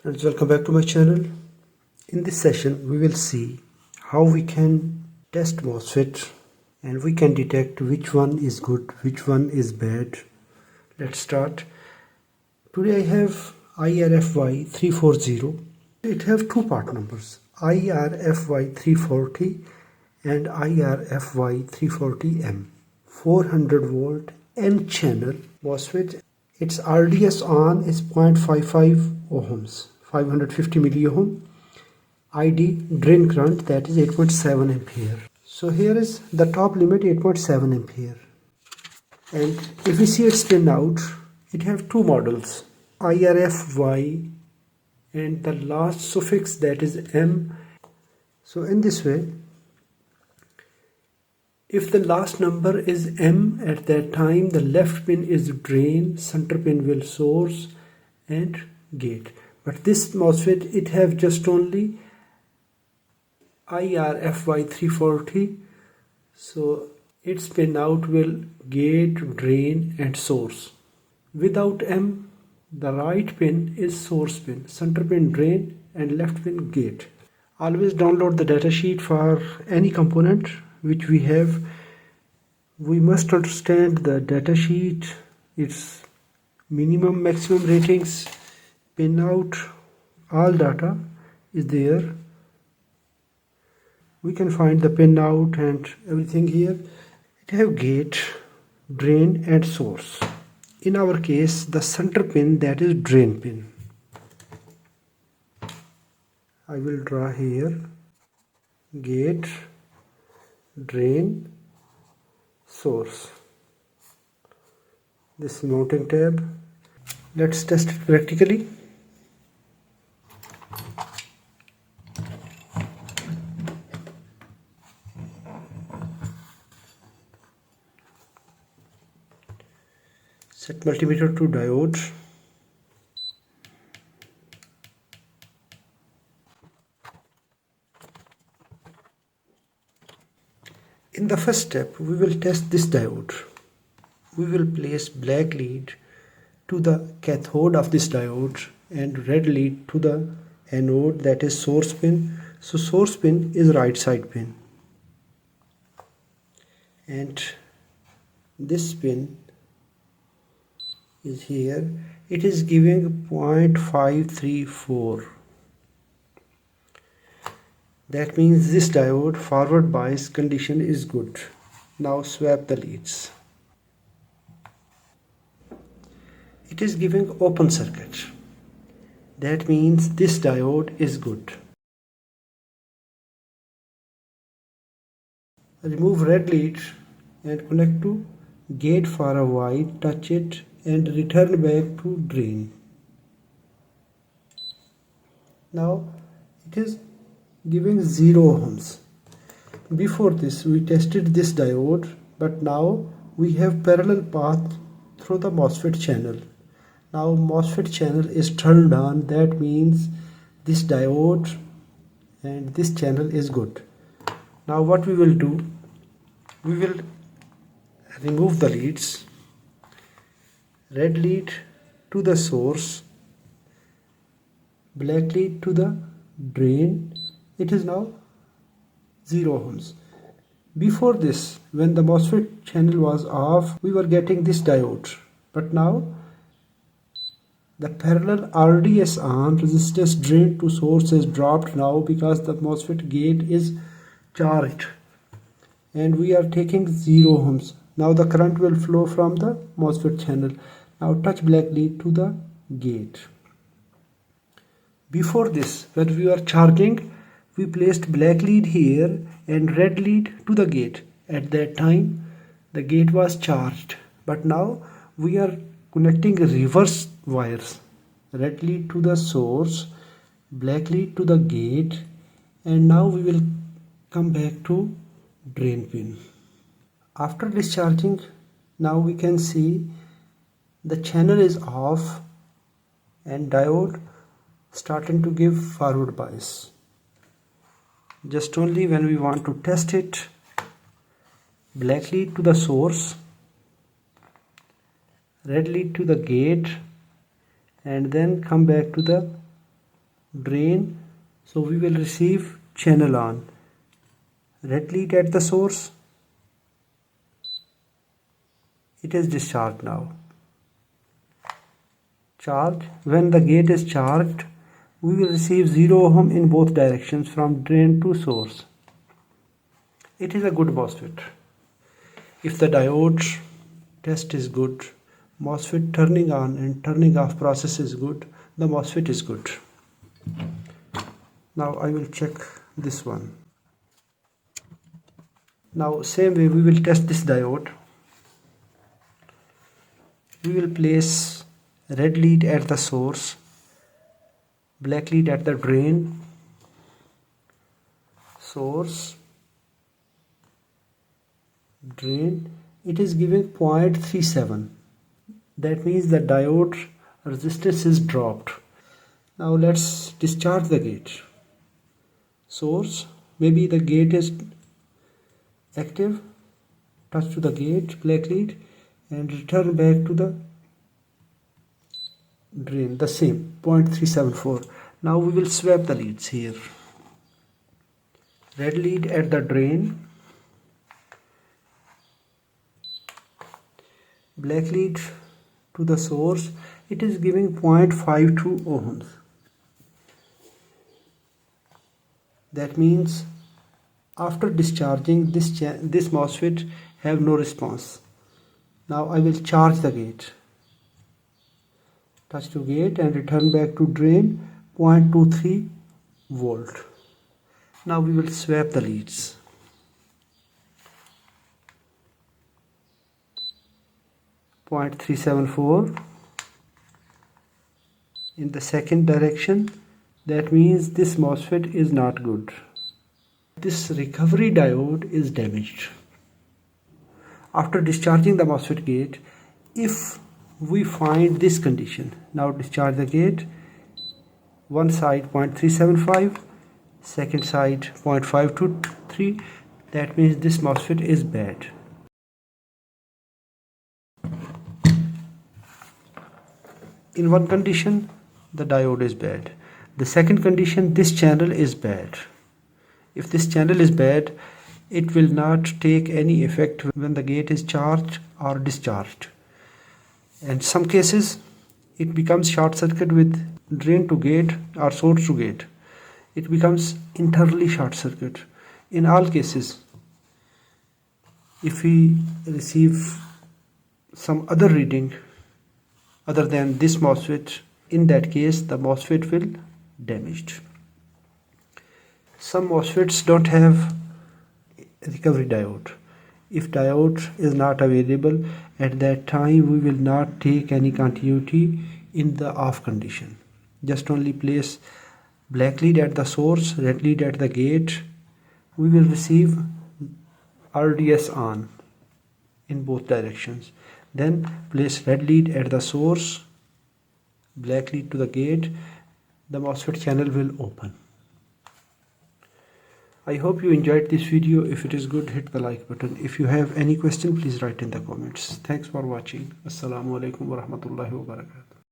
Friends, welcome back to my channel. In this session we will see how we can test MOSFET and we can detect which one is good, which one is bad. Let's start. Today I have IRFY340. It have two part numbers, IRFY340 and IRFY340M. 400 volt N channel MOSFET. Its RDS on is 0.55 ohms, 550 milliohm. ID drain current, that is 8.7 ampere. So here is the top limit, 8.7 ampere. And if we see its pin out, it have two models, IRFY and the last suffix, that is M. So in this way, if the last number is M at that time, the left pin is drain, center pin will source and gate. But this MOSFET, it have just only IRFY340, so its pin out will gate, drain and source. Without M, the right pin is source pin, center pin drain and left pin gate. Always download the datasheet for any component which we have. We must understand the datasheet, its minimum maximum ratings, pin out, all data is there. We can find the pin out and everything here. It have gate, drain and source. In our case, the center pin, that is drain pin. I will draw here gate, drain, source. This is mounting tab. Let's test it practically. Set multimeter to diode. In the first step, we will test this diode. We will place black lead to the cathode of this diode and red lead to the anode, that is source pin. So source pin is right side pin. And this pin is here. It is giving 0.534. That means this diode forward bias condition is good. Now swap the leads. It is giving open circuit. That means this diode is good. Remove red lead and connect to gate for a while, touch it and return back to drain. Now it is giving 0 ohms. Before this we tested this diode, but now we have parallel path through the MOSFET channel. Now MOSFET channel is turned on, that means this diode and this channel is good. Now what we will do, we will remove the leads, red lead to the source, black lead to the drain. It is now 0 ohms. Before this, when the MOSFET channel was off, we were getting this diode, but now the parallel RDS on, resistance drain to source, is dropped now because the MOSFET gate is charged and we are taking 0 ohms. Now the current will flow from the MOSFET channel. Now touch black lead to the gate. Before this, when we were charging, we placed black lead here and red lead to the gate. At that time the gate was charged, but now we are connecting reverse wires, red lead to the source, black lead to the gate, and now we will come back to drain pin. After discharging, now we can see the channel is off and diode starting to give forward bias. Just only when we want to test it, black lead to the source, red lead to the gate, and then come back to the drain, so we will receive channel on. Red lead at the source, it is discharged now. Charge, when the gate is charged, we will receive 0 ohm in both directions from drain to source. It is a good MOSFET. If the diode test is good, MOSFET turning on and turning off process is good, the MOSFET is good. Now I will check this one. Now same way we will test this diode. We will place red lead at the source, black lead at the drain, source, drain. It is giving 0.37. That means the diode resistance is dropped. Now let's discharge the gate. Source, maybe the gate is active, touch to the gate, black lead, and return back to the drain, the same 0.374. Now we will swap the leads here. Red lead at the drain, black lead to the source. It is giving 0.52 ohms. That means after discharging this MOSFET have no response. Now I will charge the gate. Touch to gate and return back to drain, 0.23 volt. Now we will swap the leads. .374 in the second direction. That means this MOSFET is not good. This recovery diode is damaged. After discharging the MOSFET gate, if we find this condition, now discharge the gate, one side 0.375, second side 0.523, that means this MOSFET is bad. In one condition, the diode is bad. The second condition, this channel is bad. If this channel is bad, it will not take any effect when the gate is charged or discharged. And some cases, it becomes short circuit with drain to gate or source to gate. It becomes internally short circuit. In all cases, if we receive some other reading other than this MOSFET, in that case the MOSFET will damaged. Some MOSFETs don't have recovery diode. If diode is not available at that time, we will not take any continuity in the off condition. Just only place black lead at the source, red lead at the gate. We will receive RDS on in both directions. Then place red lead at the source, black lead to the gate. The MOSFET channel will open. I hope you enjoyed this video. If it is good, hit the like button. If you have any question, please write in the comments. Thanks for watching. Assalamu alaikum wa rahmatullahi wa barakatuh.